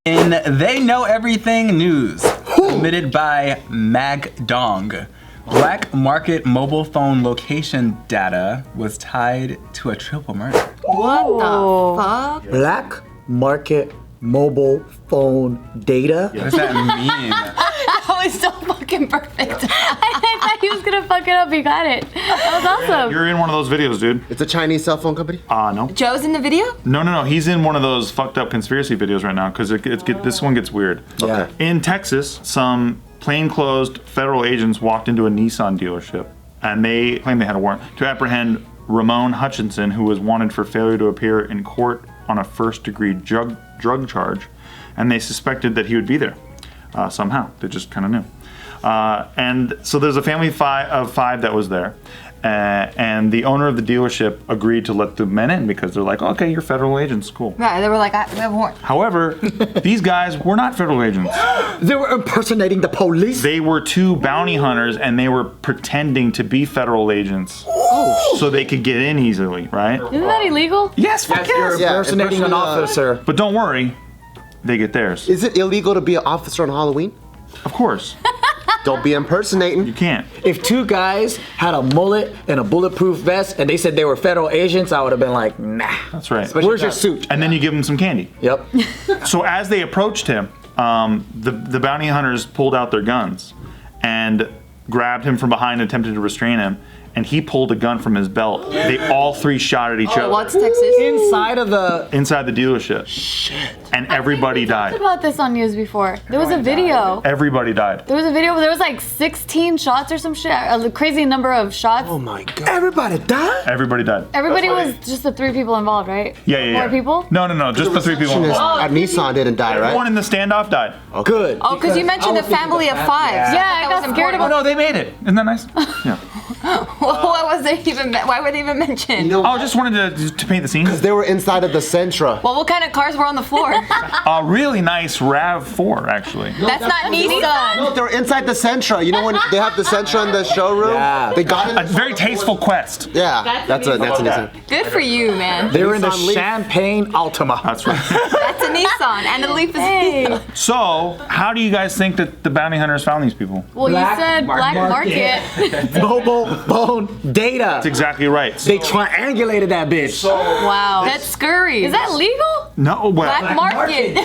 In They Know Everything News, submitted by Magdong, black market mobile phone location data was tied to a triple murder. What the fuck? Black market mobile phone data? What does that mean? That was so fucking perfect. I thought he was gonna fuck it up. He got it. That was awesome. You're in one of those videos, dude. It's a Chinese cell phone company? No. Joe's in the video? No. He's in one of those fucked up conspiracy videos right now because this one gets weird. Yeah. In Texas, some plainclothes federal agents walked into a Nissan dealership and they claimed they had a warrant to apprehend Ramon Hutchinson, who was wanted for failure to appear in court on a first-degree drug charge, and they suspected that he would be there somehow. They just kind of knew. And so there's a family of five that was there, and the owner of the dealership agreed to let the men in because they're like, okay, you're federal agents, cool. Right, they were like, we have a warrant. However, these guys were not federal agents. They were impersonating the police? They were two bounty hunters, and they were pretending to be federal agents so they could get in easily, right? Isn't that illegal? Yes, fuck yes. Yeah, Impersonating an officer. But don't worry, they get theirs. Is it illegal to be an officer on Halloween? Of course. Don't be impersonating. You can't. If two guys had a mullet and a bulletproof vest and they said they were federal agents, I would have been like, nah. That's right. Where's your suit? And then you give them some candy. Yep. So as they approached him, the bounty hunters pulled out their guns and grabbed him from behind and attempted to restrain him. And he pulled a gun from his belt. They all three shot at each other. What's Texas? Inside the dealership. Shit. And everybody died. I talked about this on news before. There was a video. Everybody died. There was a video where there was like 16 shots or some shit. A crazy number of shots. Oh my god. Everybody died? Everybody died. Everybody was just the 3 people involved, right? Yeah. More people? No, just the 3 people involved. At Nissan didn't die, right? Everyone in the standoff died. Good. Oh, because you mentioned the family of 5. Yeah, I got scared Oh about. no, they made it. Isn't that nice? Yeah. What was they even? Why were they even mentioned? You know, I just wanted to paint the scene. they were inside of the Sentra. Well, what kind of cars were on the floor? A really nice RAV4, actually. That's not Nissan. No, they were inside the Sentra. You know when they have the Sentra in the showroom? Yeah. They got A it. very tasteful Quest. Yeah, that's a Nissan. Good for you, man. They were in the Nissan Leaf. Champagne Altima. That's right. That's a Nissan, and the Leaf is hey. So, how do you guys think that the bounty hunters found these people? Well, Black you said black market. Mobile phone data. That's exactly right. They triangulated that bitch. Wow, that's scurry. Is that legal? No, well, Black market.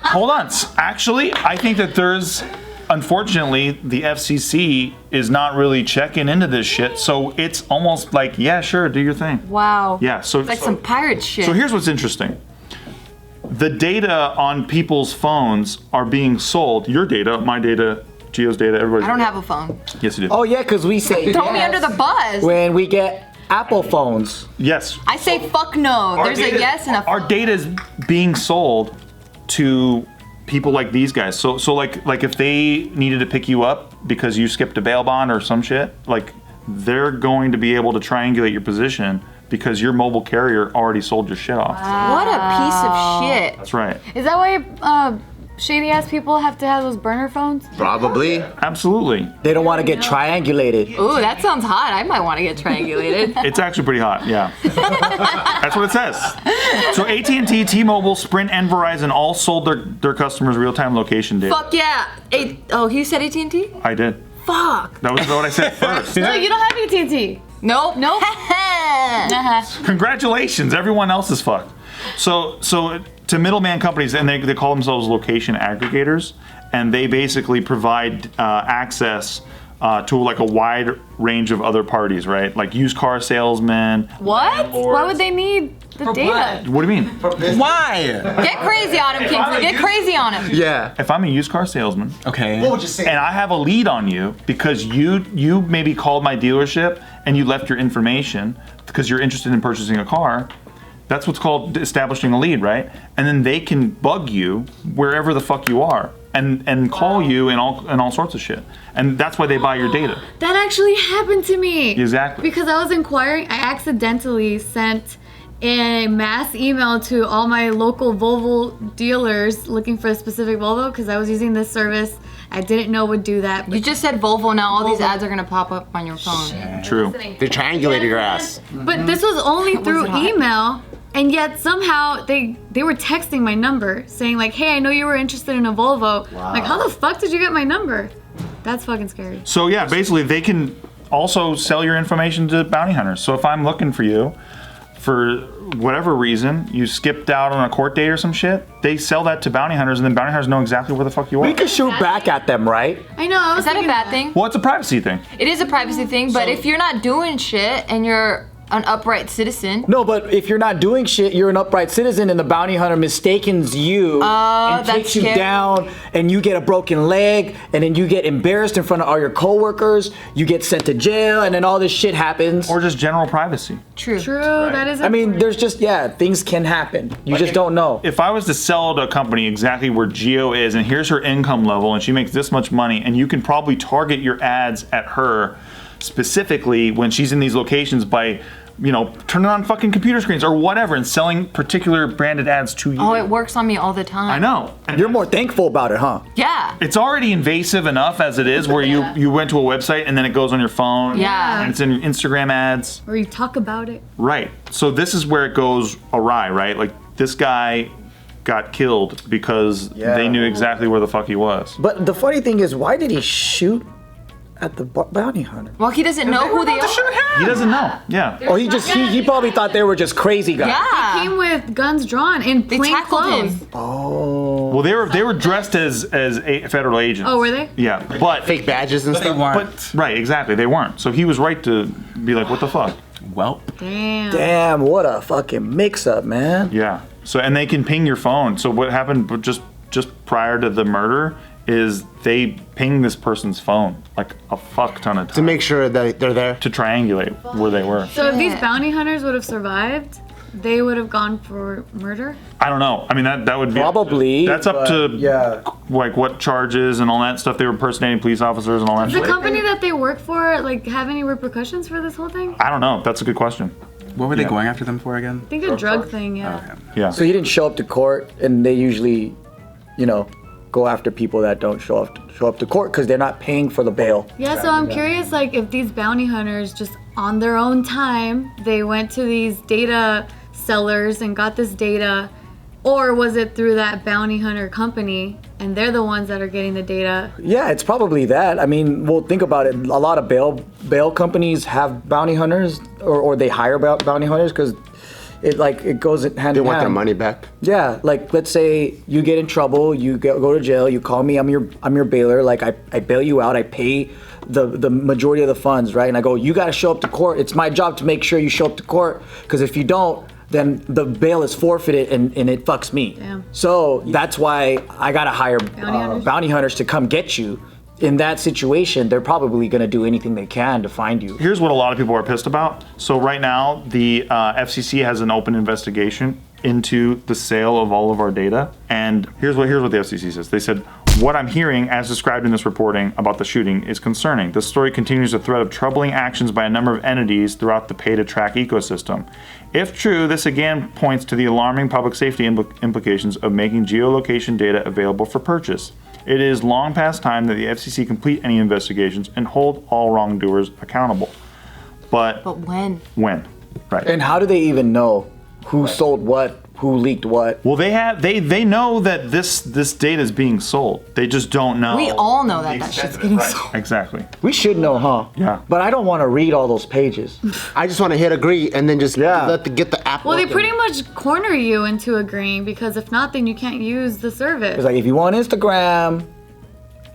hold on. Actually, I think that there's, unfortunately, the FCC is not really checking into this shit. So it's almost like, yeah, sure, do your thing. Wow. Yeah. So It's like some pirate shit. So here's what's interesting. The data on people's phones are being sold. Your data, my data, Gio's data, everybody's. I don't have a phone. Yes, you do. Oh yeah, because we say Throw me yes under the bus. when we get Apple phones. Yes. I say fuck no. There's a yes and a Our fuck. data is being sold to people like these guys. So like if they needed to pick you up because you skipped a bail bond or some shit, like they're going to be able to triangulate your position because your mobile carrier already sold your shit off. What a piece of shit. That's right. Is that why shady ass people have to have those burner phones? Probably. Absolutely. They don't want to get triangulated. Ooh, that sounds hot. I might want to get triangulated. It's actually pretty hot, yeah. That's what it says. So AT&T, T-Mobile, Sprint, and Verizon all sold their customers real-time location data. Fuck yeah. Oh, you said AT&T? I did. Fuck. That was what I said first. No, you don't have AT&T. Nope. Nope. Congratulations, everyone else is fucked. So to middleman companies, and they call themselves location aggregators, and they basically provide access to like a wide range of other parties, right? Like used car salesmen. What? Why would they need the data? What do you mean? Why? Get crazy on him, Kingsley. Get crazy on him. Yeah. If I'm a used car salesman, Okay. What would you say? and I have a lead on you because you maybe called my dealership and you left your information because you're interested in purchasing a car, that's what's called establishing a lead, right? And then they can bug you wherever the fuck you are and call you and all sorts of shit. And that's why they buy your data. That actually happened to me. Exactly. Because I was inquiring, I accidentally sent a mass email to all my local Volvo dealers looking for a specific Volvo because I was using this service. I didn't know would do that. You just said Volvo, now all these ads are gonna pop up on your phone. True. They triangulated your ass. But this was only through it hot? email. And yet somehow they were texting my number saying like, hey, I know you were interested in a Volvo. Like, how the fuck did you get my number? That's fucking scary. So yeah, basically they can also sell your information to bounty hunters. So if I'm looking for you, for whatever reason, you skipped out on a court date or some shit, they sell that to bounty hunters, and then bounty hunters know exactly where the fuck you are. We can shoot back at them, right? I know. I was Is that a thinking bad thing? Well, it's a privacy thing. It is a privacy thing, but if you're not doing shit and you're an upright citizen. No, but if you're not doing shit, you're an upright citizen, and the bounty hunter mistakens you and that's takes you scary. down, and you get a broken leg, and then you get embarrassed in front of all your coworkers, you get sent to jail, and then all this shit happens. Or just general privacy. True. True, that is I mean, important. there's just, things can happen. You just don't know. If I was to sell to a company exactly where Geo is, and here's her income level, and she makes this much money, and you can probably target your ads at her specifically when she's in these locations by, turning on fucking computer screens or whatever and selling particular branded ads to you. Oh, it works on me all the time. I know. And You're more thankful about it, huh? Yeah. it's already invasive enough as it is where you went to a website and then it goes on your phone. Yeah. And it's in your Instagram ads. Or you talk about it. Right. So this is where it goes awry, right? Like this guy got killed because they knew exactly where the fuck he was. But the funny thing is, why did he shoot at the bounty hunter? Well, he doesn't know who they are. He doesn't know. Yeah. Oh, he probably thought they were just crazy guys. Yeah. Came with guns drawn in They plain tackled clothes. him. Oh. Well, they were dressed as federal agents. Oh, were they? Yeah, but Fake badges and But they stuff. weren't. but right, exactly. They weren't. So he was right to be like, "What the fuck?" Welp. Damn. Damn, what a fucking mix-up, man. Yeah. So and they can ping your phone. So what happened? But just prior to the murder is they ping this person's phone like a fuck ton of times To make sure that they're there. to triangulate where they were. So if these Shit. bounty hunters would have survived, they would have gone for murder? I don't know. I mean that would be Probably, That's up to but, like what charges and all that stuff. They were impersonating police officers and all that Does the shit. company that they work for like have any repercussions for this whole thing? I don't know. That's a good question. What were they Yeah. going after them for again? I think a drug thing, yeah. Okay. Yeah. So he didn't show up to court, and they usually, go after people that don't show up to court because they're not paying for the bail. Yeah, so I'm curious, like, if these bounty hunters just on their own time, they went to these data sellers and got this data, or was it through that bounty hunter company and they're the ones that are getting the data? Yeah, it's probably that. I mean, well, think about it. A lot of bail companies have bounty hunters, or they hire bounty hunters because it goes hand in hand. They want their money back. Yeah, like let's say you get in trouble, you go to jail, you call me, I'm your bailer. Like I bail you out, I pay the majority of the funds, right? And I go, you got to show up to court. It's my job to make sure you show up to court because if you don't, then the bail is forfeited and it fucks me. Damn. So that's why I gotta hire hunters? bounty hunters to come get you. In that situation, they're probably gonna do anything they can to find you. Here's what a lot of people are pissed about. So right now, the FCC has an open investigation into the sale of all of our data. And here's what the FCC says. They said, what I'm hearing, as described in this reporting about the shooting, is concerning. This story continues a thread of troubling actions by a number of entities throughout the pay-to-track ecosystem. If true, this again points to the alarming public safety implications of making geolocation data available for purchase. It is long past time that the FCC complete any investigations and hold all wrongdoers accountable. But when? when? Right. And how do they even know who sold what, who leaked what? Well, they know that this data is being sold. They just don't know. We all know that shit's getting sold. Exactly. We should know, huh? Yeah. But I don't want to read all those pages. I just want to hit agree and then just get the app. Well, they working. pretty much corner you into agreeing because if not, then you can't use the service. It's like, if you want Instagram,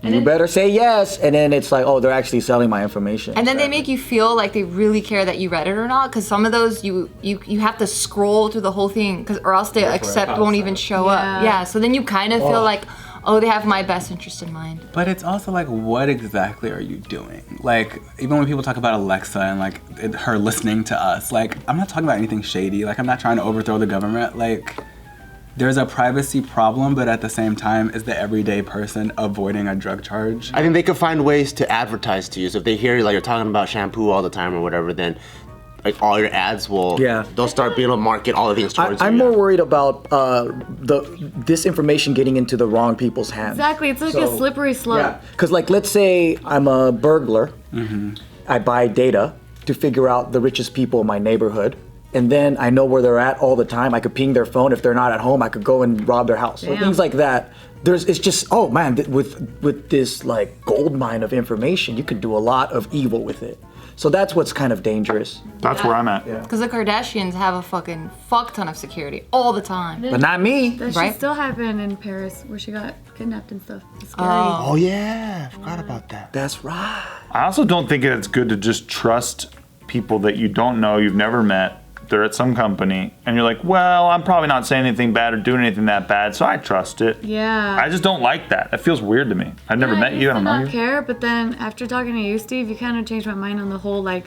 you better say yes. And then it's like, oh, they're actually selling my information. And then they make you feel like they really care that you read it or not, because some of those you have to scroll through the whole thing, or else the accept won't even show up. Yeah, so then you kind of feel like, oh, they have my best interest in mind. But it's also like, what exactly are you doing? Like, even when people talk about Alexa and like her listening to us, like, I'm not talking about anything shady. Like, I'm not trying to overthrow the government. Like, there's a privacy problem, but at the same time, is the everyday person avoiding a drug charge? I think they could find ways to advertise to you. So if they hear like you're talking about shampoo all the time or whatever, then like all your ads will. Yeah. They'll start being able to market all of things towards you. I'm more worried about this information getting into the wrong people's hands. Exactly, it's like a slippery slope. Yeah, because like let's say I'm a burglar, I buy data to figure out the richest people in my neighborhood, and then I know where they're at all the time. I could ping their phone. If they're not at home, I could go and rob their house. So Damn. things like that. It's just, oh man, with this like gold mine of information, you could do a lot of evil with it. So that's what's kind of dangerous. That's where I'm at. Because the Kardashians have a fucking fuck ton of security all the time. But not me. That Right? shit still happened in Paris where she got kidnapped and stuff. It's scary. Oh yeah, I forgot about that. That's right. I also don't think it's good to just trust people that you don't know, you've never met. They're at some company, and you're like, well, I'm probably not saying anything bad or doing anything that bad, so I trust it. Yeah. I just don't like that. That feels weird to me. I've never met you. I don't know not you. care, but then after talking to you, Steve, you kind of changed my mind on the whole like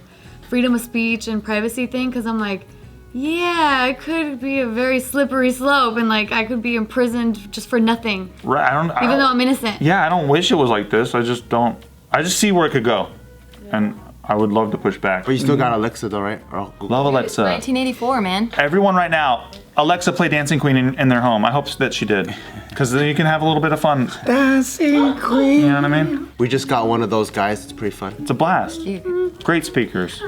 freedom of speech and privacy thing, because I'm like, yeah, it could be a very slippery slope, and like I could be imprisoned just for nothing, Right? even though I'm innocent. Yeah, I don't wish it was like this. I just don't. I just see where it could go, and I would love to push back. But you still got Alexa though, right? Or Love Alexa. 1984, man. Everyone right now, Alexa play Dancing Queen in their home. I hope that she did, because then you can have a little bit of fun. Dancing Queen. You know what I mean? We just got one of those guys. It's pretty fun. It's a blast. Great speakers.